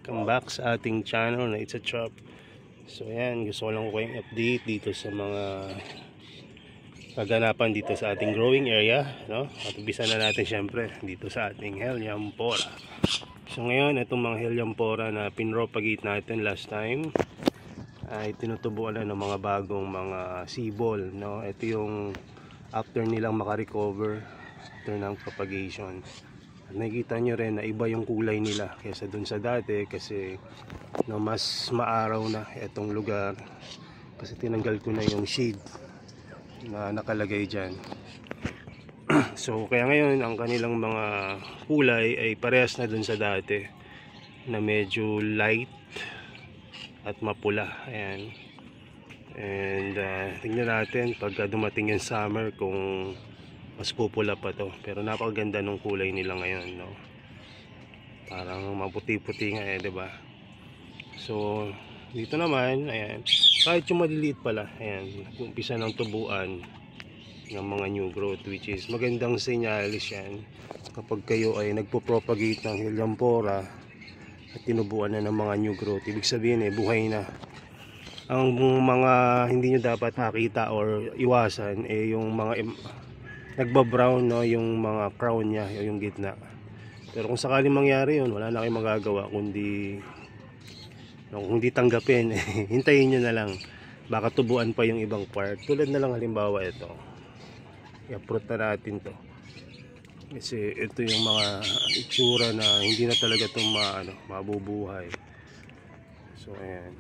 Welcome back sa ating channel na It's a Chop. So ayan, gusto ko lang ko kayong update dito sa mga kaganapan dito sa ating growing area, no? At umpisa na natin syempre dito sa ating Helianthera. So ngayon, itong mga Helianthera na pinropagate natin last time ay tinutubuan na ng mga bagong mga sibol, no? Ito yung after nilang makarecover after ng propagation. At nakikita nyo rin na iba yung kulay nila kaysa dun sa dati kasi no, mas maaraw na itong lugar kasi tinanggal ko na yung shade na nakalagay dyan. So kaya ngayon ang kanilang mga kulay ay parehas na dun sa dati na medyo light at mapula. Ayan. And tingnan natin pagka dumating yung summer kung mas pupula pa to, pero napakaganda ng kulay nila ngayon, no? Parang maputi-puti nga eh, 'di ba? So dito naman, ayan, kahit yung maliliit pala, ayan, umpisa ng tubuan ng mga new growth, which is magandang senyalis yan kapag kayo ay nagpo-propagate ng Helianthera at tinubuan na ng mga new growth. Ibig sabihin buhay na. Ang mga hindi nyo dapat makita or iwasan yung mga nagbabrown, no, yung mga crown niya, yung gitna. Pero kung sakaling mangyari yun, wala na kayong magagawa kundi kung di tanggapin, hintayin nyo na lang, baka tubuan pa yung ibang part. Tulad na lang halimbawa ito, i-uproot na natin to kasi ito yung mga itsura na hindi na talaga ito mabubuhay. So ayan.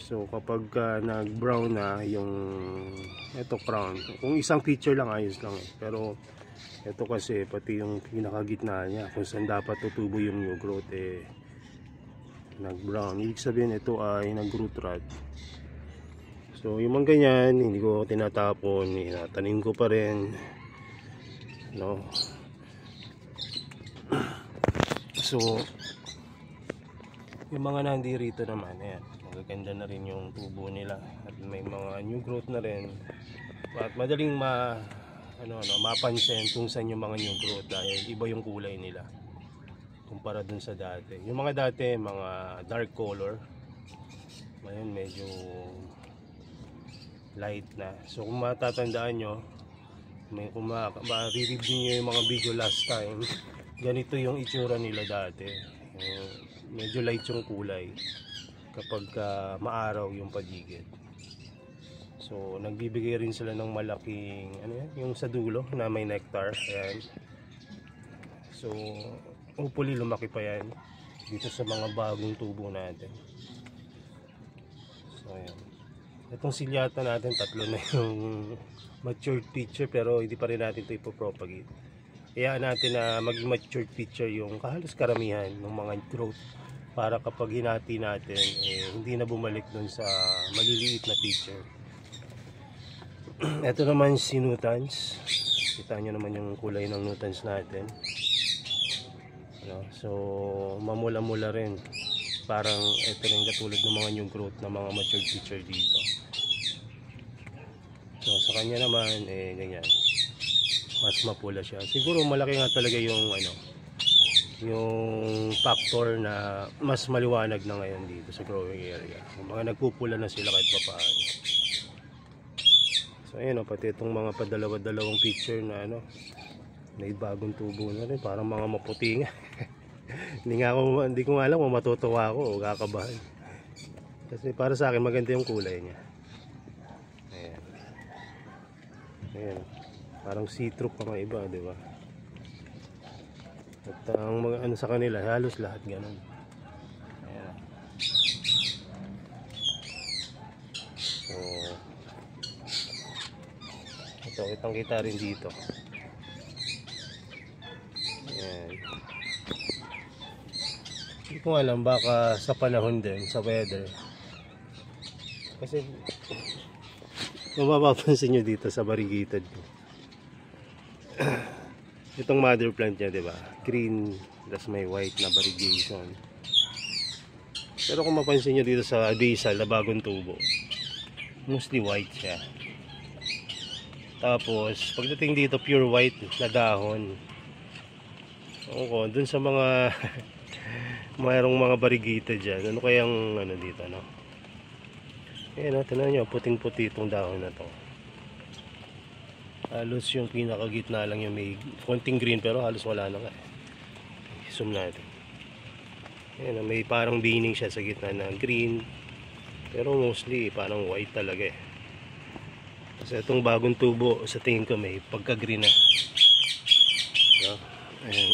So kapag nag-brown na yung ito crown, kung isang feature lang ayos lang pero ito kasi pati yung pinakagitna niya kung saan dapat tutubo yung new growth nag-brown. Ibig sabihin ito ay nag-root rot. So yung mga ganyan hindi ko tinatapon, tanim ko pa rin, no? So yung mga nandirito naman, ayan, magaganda na rin yung tubo nila at may mga new growth na rin at madaling mapansin kung saan yung mga new growth dahil iba yung kulay nila kumpara dun sa dati. Yung mga dati mga dark color, ngayon medyo light na. So kung matatandaan nyo, kung ma-review nyo yung mga video last time, ganito yung itsura nila dati. Medyo light yung kulay kapag maaraw yung paligid. So nagbibigay rin sila ng malaking yung sa dulo na may nectar. Ayan. So hopefully lumaki pa yan dito sa mga bagong tubo natin. So ayan. Itong silyata natin tatlo na yung matured picture pero hindi pa rin natin ito ipopropagate. Kaya natin na maging matured picture yung halos karamihan ng mga growth para kapag hinati natin hindi na bumalik dun sa maliliit na picture. Ito naman si Nutans. Kita nyo naman yung kulay ng Nutans natin, no? So mamula-mula rin, parang ito rin katulad ng mga new growth na mga matured picture dito. So sa kanya naman ganyan, mas mapula siya. Siguro malaki nga talaga yung yung factor na mas maliwanag na ngayon dito sa growing area. Yung mga nagpupula na sila kahit papaano. So ayun, pati itong mga padalawa-dalawang picture na may bagong tubo na rin, parang mga maputi nga. hindi ko alam kung matutuwa ako o kakabahan. Kasi para sa akin maganda yung kulay niya. Ayan. Ayan. Parang see-through pa nga iba, di ba? At ang mga sa kanila, halos lahat ganun. Ayan. So, itong kita rin dito. Ayan. Hindi ko alam, baka sa panahon din, sa weather. Kasi, kung mapapansin nyo dito sa variegated ko, itong mother plant niya, diba? Green, tas may white na variegation. Pero kung mapansin nyo dito sa basal na bagong tubo, mostly white siya. Tapos, pagdating dito, pure white na dahon. Oo, dun sa mga mayroong mga barigita dyan. Ano kayang ano dito, no? Ayan, tingnan nyo, puting puti itong dahon na to. Halos yung pinakagitna lang yung may konting green, pero halos wala na nga. Zoom natin. Ayan, may parang bining siya sa gitna na green, pero mostly parang white talaga eh. Kasi itong bagong tubo sa tingin ko may pagka green na. No? Ayan.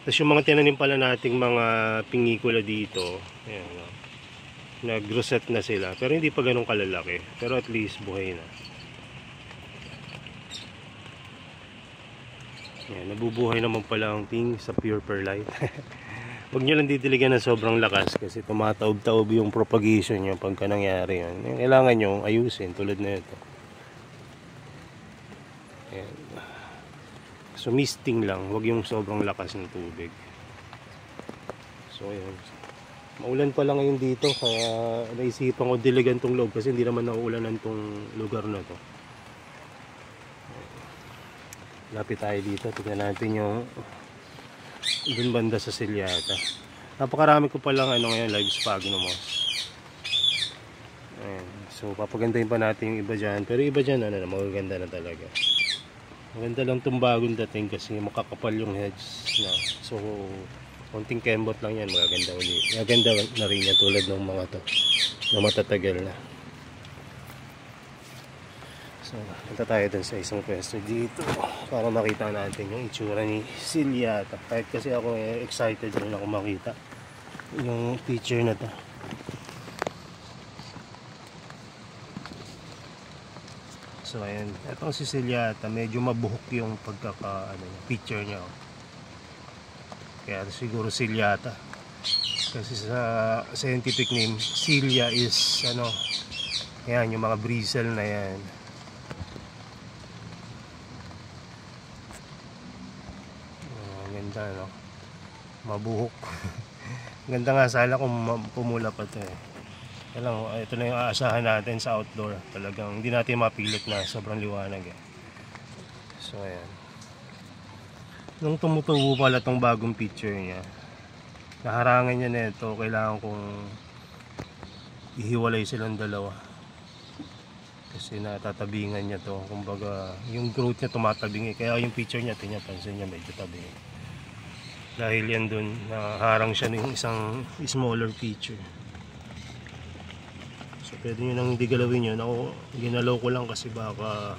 Tapos yung mga tinanim pala nating mga pingikula dito, ayan, no? Nag-roset na sila, pero hindi pa ganun kalalaki, pero at least buhay na. Ayan, nabubuhay naman pala ang ting sa pure perlite. Huwag nyo lang didiligan ng sobrang lakas kasi tumataob-taob yung propagation nyo pagka nangyari yan. Kailangan nyo ayusin tulad na ito. Ayan. So misting lang, huwag yung sobrang lakas ng tubig. So ayan. Maulan pa lang ngayon dito kaya naisipan ko diligan tong loob kasi hindi naman nauulanan tong lugar na to. Lapit tayo dito, tignan natin yung dun banda sa Silyata. Napakarami ko palang ano ngayon, live sphagnum moss. Ayan. So papagandahin pa natin yung iba dyan, pero iba dyan ano, magaganda na talaga. Maganda lang itong bagong dating kasi makakapal yung heads na. So konting kembot lang yan, magaganda ulit. Magaganda na rin yan tulad ng mga to na matatagal na. So, punta tayo dun sa isang pwesto dito para makita natin yung itsura ni Silyata. Kahit kasi ako excited rin ako makita yung picture na to. So, ayan. Itong si Silyata, medyo mabuhok yung picture niya. Kaya siguro Silyata. Kasi sa scientific name, Silya is ayan, yung mga bristle na yan. Ganda, no? Mabuhok. Ganda nga sana kung pumula pa to eh. Kaya ito na yung aasahan natin sa outdoor. Talagang hindi natin mapilit na sobrang liwanag eh. So ayan. Nung tumutubo pala tong bagong picture niya, naharangan niya na ito, kailangan kong ihiwalay silang dalawa. Kasi natatabingan niya to. Kumbaga, yung growth niya tumatabingi. Kaya yung picture niya, pansin niya medyo tabingi. Dahil yan dun, naharang siya ng isang smaller feature. So pwede nyo nang hindi galawin yun. Ako, ginalaw ko lang kasi baka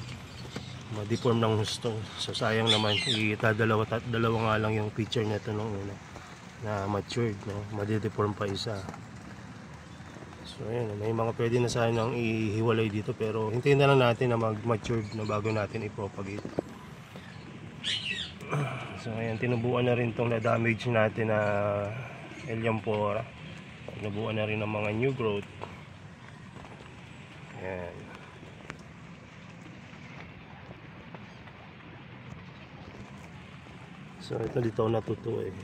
ma-deform ng husto. So sayang naman, dalawa nga lang yung feature nito nung una na matured, no? Madi-deform pa isa. So ayan, may mga pwede na sanang ihiwalay dito, pero hintayin na lang natin na mag-matured na bago natin i-propagate. So ayan, tinubuan na rin itong na-damage natin na Helianthera. Tinubuan na rin ng mga new growth. Ayan. So ito dito ako natuto eh.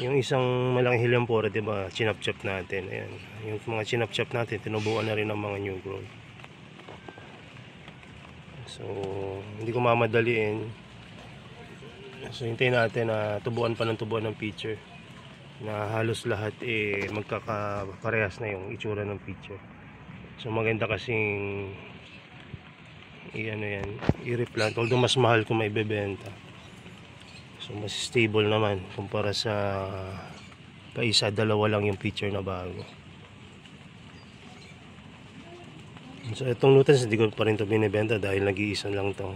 Yung isang malaking Helianthera, diba, chinap-chap natin. Ayan. Yung mga chinap-chap natin, tinubuan na rin ng mga new growth. So hindi ko mamadaliin. So hintayin natin na tubuan pa ng tubuan ng picture na halos lahat magkakaparehas na yung itsura ng picture. So maganda kasing i-replant, although mas mahal kung may bebenta. So mas stable naman kumpara sa kaisa, dalawa lang yung picture na bago. So itong nutrients hindi ko pa rin ito binibenta dahil nag-iisa lang to.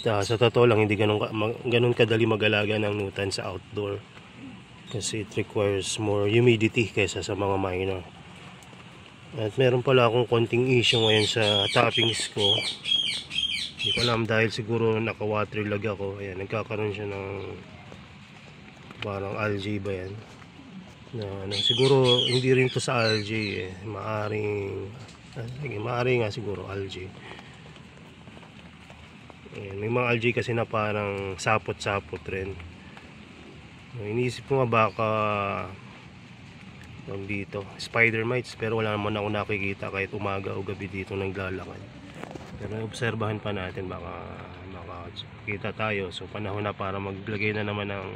Sa totoo lang, hindi ganun kadali mag-alaga ng nutan sa outdoor kasi it requires more humidity kaysa sa mga minor. At meron pala akong konting issue ngayon sa toppings ko. Hindi ko alam dahil siguro naka-waterlog ako. Ayan, nagkakaroon siya ng parang algae ba yan? Siguro hindi rin to sa algae eh. Maaring nga siguro algae. Ayan, may mga algae kasi na parang sapot-sapot rin. Iniisip ko nga baka dito spider mites, pero wala naman ako nakikita kahit umaga o gabi dito naglalakad. Pero obserbahan pa natin, baka makakita tayo. So panahon na para maglagay na naman ng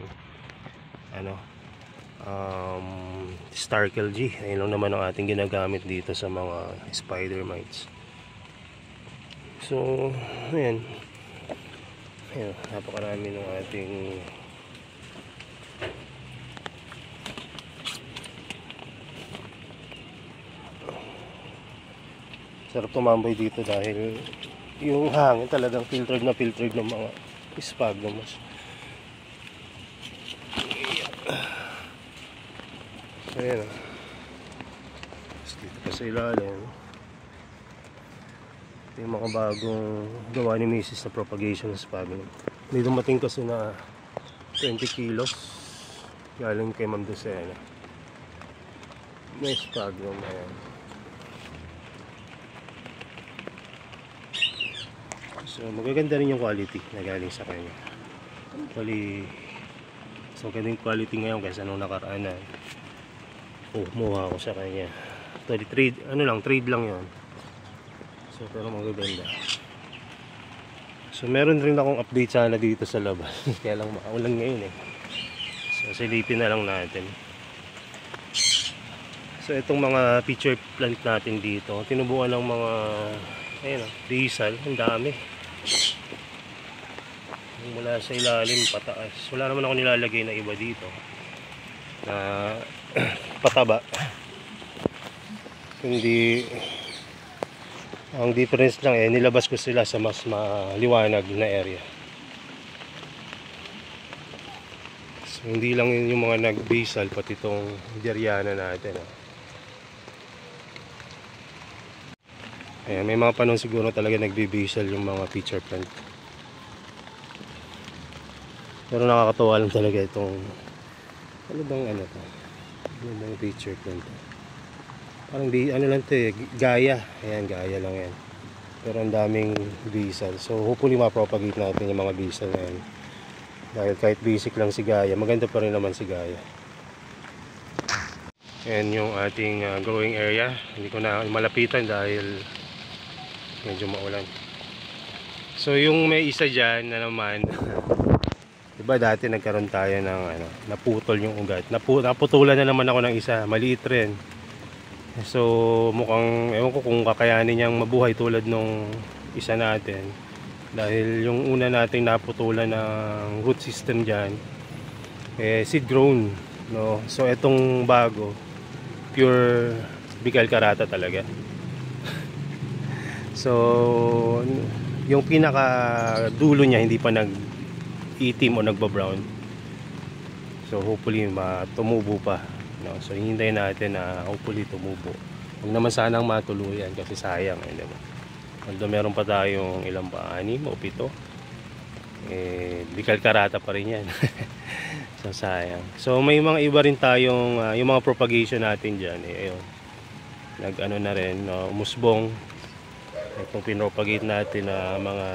Starkel G. Ayun lang naman ang ating ginagamit dito sa mga spider mites. So ayan, napakarami ng ating sarap tumambay dito dahil yung hangin talagang filtered na filtered ng mga sphagnums. So ayan, dito pa sa ilalim yung mga bagong gawa ni Mrs. na propagation ng sphagnum. May dumating kasi na 20 kilos galing kay Ma'am Lucena. May sphagnum, ayan. So magaganda rin yung quality na galing sa kanya. So gandang quality ngayon kaysa nung nakaraan na kumuha ako sa kanya. Trade lang yun. So pero magaganda. So meron rin akong update sana dito sa labas. Kaya lang maulan ngayon eh. So silipin na lang natin. So itong mga feature plant natin dito, tinubuan ng mga basil, ang dami. Mula sa ilalim pataas. Wala naman ako nilalagay na iba dito na pataba. Hindi, ang difference lang nilabas ko sila sa mas maliwanag na area. So hindi lang yung mga nag-basil, pati itong Deriana natin. Ayan, may mga panahon siguro talaga nagbe-basil yung mga feature plant. Pero nakakatuwa lang talaga itong ano to? Ano bang feature plant? Parang lang to eh, gaya. Ayan, gaya lang yan. Pero ang daming basil. So hopefully ma-propagate natin yung mga basil na yan. Dahil kahit basic lang si gaya, maganda pa rin naman si gaya. Ayan yung ating growing area. Hindi ko na malapitan dahil medyo maulan. So yung may isa dyan na naman diba dati nagkaroon tayo ng naputol yung ugat, naputulan na naman ako ng isa, maliit rin. So mukhang ewan ko kung kakayanin niyang mabuhay tulad nung isa natin, dahil yung una nating naputulan ng root system dyan seed grown, no? So etong bago pure Bicol Karata talaga. So yung pinaka dulo niya hindi pa nag-itim o nagba-brown. So hopefully tumubo pa, no? So hintayin natin na hopefully tumubo. Huwag naman sanang matuluyan kasi sayang, diba? Although meron pa tayong ilang pa, 6 o 7, Bicol Karata pa rin yan. So sayang. So may mga iba rin tayong yung mga propagation natin dyan ayun, na rin, no? Umusbong. Itong pinropagate natin na mga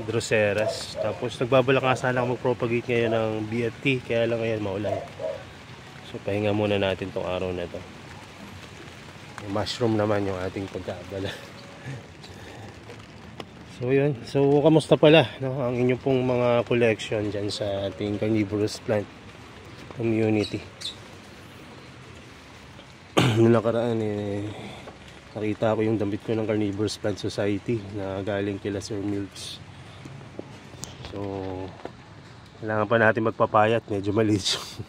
Droseras. Tapos nagbabalak nga sana mag-propagate ngayon ng BFT, kaya lang ngayon maulan. So pahinga muna natin tong araw na to. Yung mushroom naman yung ating pagkaabala. So yun. So kamusta pala, no? Ang inyong pong mga collection dyan sa ating carnivorous plant community. Noong nakaraan nakita ko yung damit ko ng Carnivorous Plant Society na galing kila Sir Milks. So kailangan pa natin magpapayat, medyo maliit yung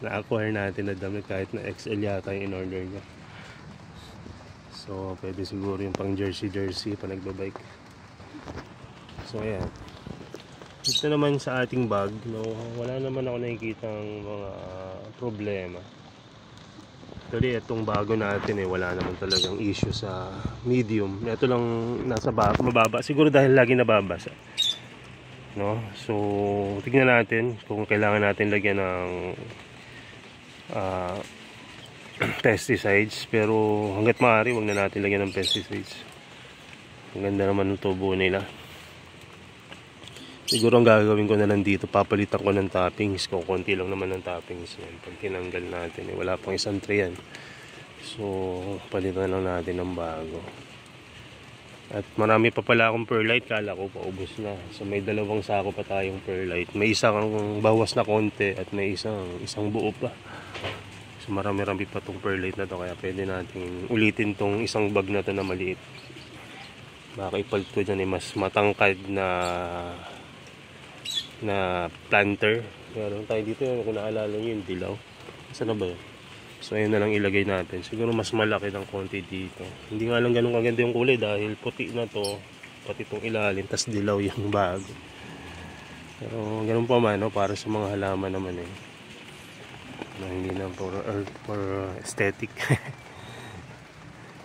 na-acquire natin na damit, kahit na XL yata yung in-order niya. So pwede siguro yung pang jersey pa nagbabike. So ayan, ito naman sa ating bag, no, wala naman ako nakikitang mga problema. Actually, itong bago natin wala naman talagang issue sa medium. Ito lang nasa mababa. Siguro dahil lagi nababasa, no? So, tignan natin kung kailangan natin lagyan ng pesticides. Pero hanggat maaari, huwag na natin lagyan ng pesticides. Ang ganda naman ng tubo nila. Siguro ang gagawin ko na lang dito, papalitan ko ng toppings. Kung konti lang naman ng toppings yan. Pag tinanggal natin, wala pang isang tray yan. So palitan lang natin ng bago. At marami pa pala akong perlite, kala ko paubos na. So may dalawang sako pa tayong perlite. May isang bawas na konti at may isang buo pa. So marami-rami pa tong perlite na to, kaya pwede natin ulitin tong isang bag na to na maliit. Baka ipalit ko dyan mas matangkad na planter. Meron tayo dito, kung naalala nyo yung dilaw. Saan na ba yun? So ayun na lang ilagay natin. Siguro mas malaki ng konti dito. Hindi nga lang ganun kaganda yung kulay dahil puti na to, pati itong ilalim, tas dilaw yung bag. Pero ganun pa man, no? Para sa mga halaman naman eh. Hindi na for aesthetic.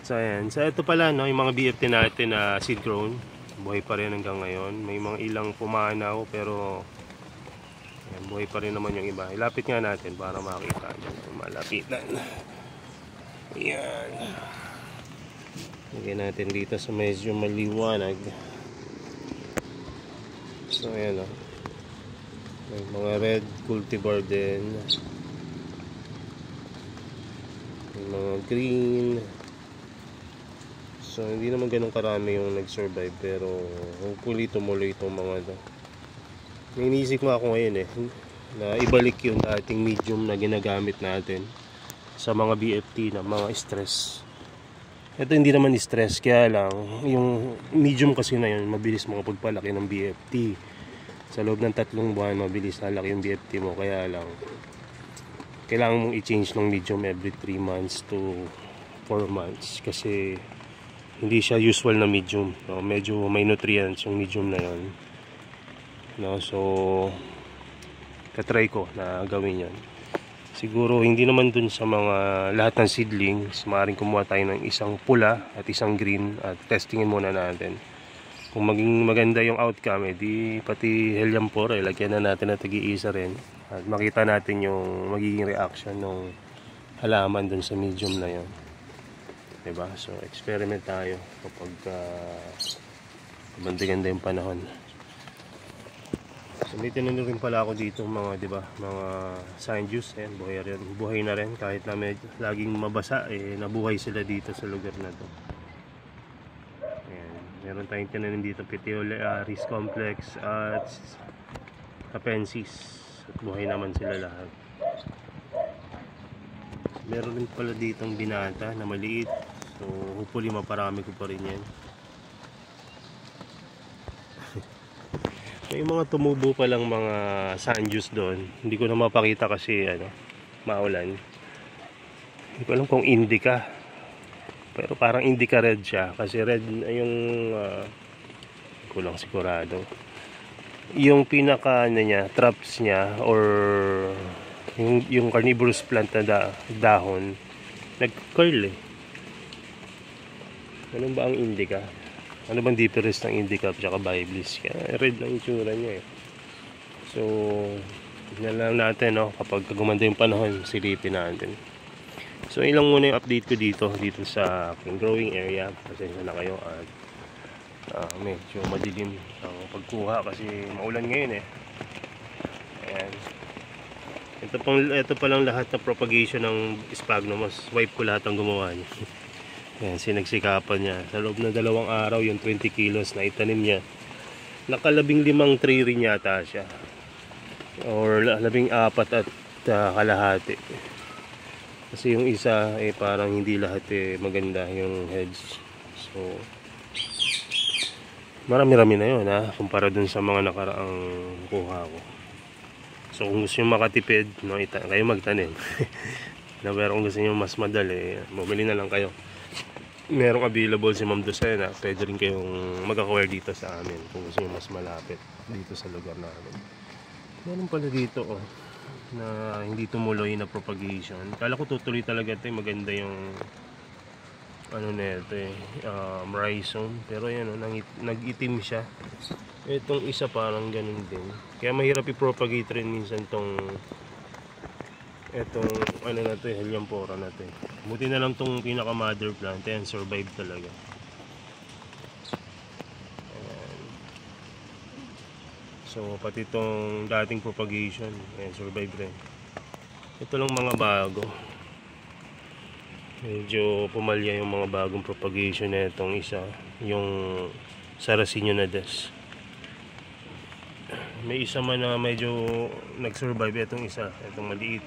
So ayan. So ito pala, no, yung mga BFT natin na seed grown. Buhay pa rin hanggang ngayon. May mga ilang pumanaw pero ayan, buhay pa rin naman yung iba. Ilapit nga natin para makita nyo. Malapitan. Ayan. Lagyan natin dito sa medyo maliwanag. So ayan o. May mga red cultivar din. May mga green. So hindi naman ganun karami yung nag-survive, pero hopefully tumuloy itong mga ito. May inisip nga ako ngayon na ibalik yung dating medium na ginagamit natin sa mga BFT na mga stress. Ito hindi naman stress, kaya lang yung medium kasi na yun mabilis makapagpalaki ng BFT. Sa loob ng 3 buwan mabilis lalaki yung BFT mo, kaya lang kailangan mong i-change ng medium every 3 months to 4 months kasi hindi siya usual na medium, no? Medyo may nutrients yung medium na yun, no? So katry ko na gawin yan. Siguro hindi naman dun sa mga lahat ng seedlings, maaaring kumuha tayo ng isang pula at isang green at testingin muna natin. Kung maging maganda yung outcome, di pati Helianthera lagyan na natin na tagi-isa rin at makita natin yung magiging reaction ng halaman dun sa medium na yon, diba? So experiment tayo kapag ganda yung panahon. So may tinanim rin pala ako dito mga, diba, mga sign juice. Ayan, buhay na rin kahit na medyo laging mabasa, nabuhay sila dito sa lugar na to. Ayan, meron tayong tinanim dito Petiolea, Rice Complex at Capensis, at buhay naman sila lahat. Meron rin pala ditong binata na maliit, so hopefully maparami ko pa rin yan. May mga tumubo pa lang mga sun juice doon. Hindi ko na mapakita kasi maulan. Hindi ko alam kung indica. Pero parang indica red siya. Kasi red yung kulang sigurado. Yung pinaka niya, traps niya or yung carnivorous plant na dahon nag-curl eh. Ano ba ang indica? Ano bang difference ng indica at saka Biblis? Kaya red lang yung tsura niya eh. So tignan lang natin, no? Kapag gumanda yung panahon, silipin natin. So ilang muna yung update ko dito sa aking growing area. Pasensya na kayo at medyo madilim ang pagkuha kasi maulan ngayon eh. Ayan. Ito pa lang lahat na propagation ng Sphagnum. Wipe ko lahat ang gumawa niya. Ayan, sinagsikapan niya. Sa loob ng 2 araw, yung 20 kilos na itanim niya. Naka-15 tray rin yata siya. Or 14 at kalahati. Kasi yung isa, parang hindi lahat maganda yung heads. So, marami-rami na yun, ha? Kumpara dun sa mga nakaraang kuha ko. So, kung gusto nyo makatipid, no, kayo magtanim. Pero kung gusto nyo mas madali, bumili na lang kayo. Merong available si Ma'am Docena. Pwede rin kayong mag-acquire dito sa amin kung gusto nyo mas malapit dito sa lugar namin. Meron pala dito na hindi tumuloy na propagation. Kala ko tutuloy talaga ito. Maganda yung nito rhizome. Pero yan nag-itim siya. Itong isa parang ganun din. Kaya mahirap i-propagate rin minsan etong na to, Helianthera na to. Buti na lang tong pinaka mother plant and survive talaga. Ayan. So pati itong dating propagation survive rin. Ito lang mga bago. Medyo pumalya yung mga bagong propagation na itong isa, yung Sarraceno na des. May isa man na medyo nag-survive, itong isa, itong maliit.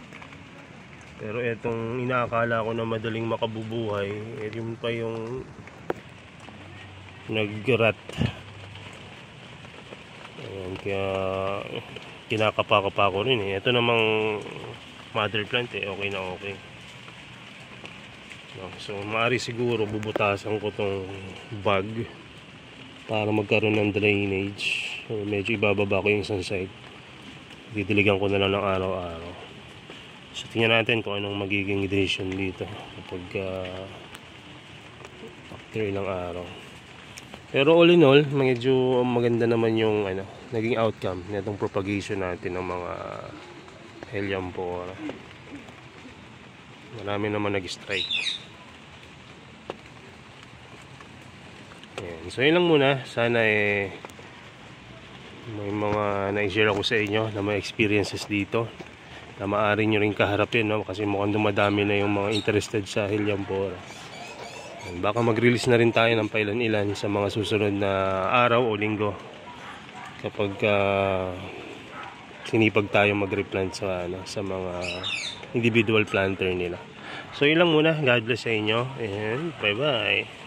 Pero itong inaakala ko na madaling makabubuhay, yun pa yung nag-rat. Ayan, kaya kinakapa-kapa ko rin eh. Ito namang mother plant eh, okay na okay. So maaari siguro bubutasan ko tong bag para magkaroon ng drainage. So, medyo ibababa ko yung isang side, didiligan ko na lang ng araw-araw. So tingnan natin kung anong magiging hydration dito kapag after ilang araw. Pero all in all, medyo maganda naman yung naging outcome nitong propagation natin ng mga Helianthera. Marami naman nag-strike. Ayan. So yun lang muna. Sana may mga na-share ako sa inyo na may experiences dito na maaari nyo rin kaharapin, no? Kasi mukhang dumadami na yung mga interested sa Helianthera. Baka mag-release na rin tayo ng pailan-ilan sa mga susunod na araw o linggo kapag sinipag tayo mag-replant sa mga individual planter nila. So yun lang muna. God bless sa inyo and bye bye.